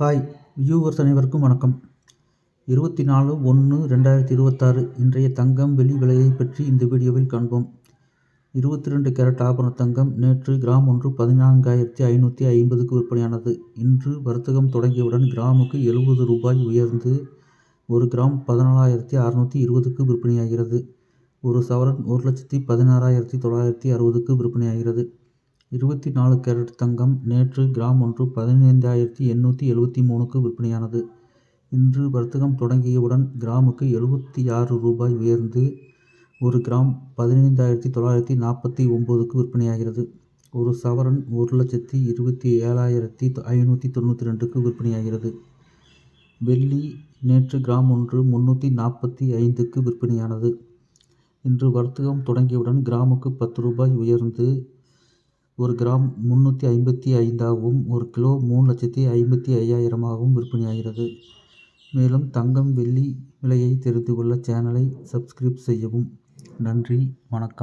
Hi viewers அனைவருக்கும் வணக்கம். 24/1/2026 இன்றைய தங்கம் வெள்ளி விலையை பற்றி இந்த வீடியோவில் காண்போம். 22 கேரட் ஆபரண தங்கம் நேற்று கிராம் ஒன்று 14,550க்கு விற்பனையானது. இன்று வர்த்தகம் தொடங்கியவுடன் கிராமுக்கு 70 ரூபாய் உயர்ந்து ஒரு கிராம் 14,620க்கு விற்பனையாகிறது. ஒரு சவரன் 1,16,960க்கு விற்பனையாகிறது. 24 கேரட் தங்கம் நேற்று கிராம் ஒன்று 15,873க்கு விற்பனையானது. இன்று வர்த்தகம் தொடங்கியவுடன் கிராமுக்கு 76 ரூபாய் உயர்ந்து ஒரு கிராம் 15,949க்கு விற்பனையாகிறது. ஒரு சவரன் 1,27,592க்கு விற்பனையாகிறது. வெள்ளி நேற்று கிராம் ஒன்று 345க்கு விற்பனையானது. இன்று வர்த்தகம் தொடங்கியவுடன் கிராமுக்கு 10 ரூபாய் உயர்ந்து ஒரு கிராம் 355ஆகவும் ஒரு கிலோ 3,55,000ஆகவும் விற்பனையாகிறது. மேலும் தங்கம் வெள்ளி விலையை தெரிந்து கொள்ள சேனலை சப்ஸ்கிரைப் செய்யவும். நன்றி, வணக்கம்.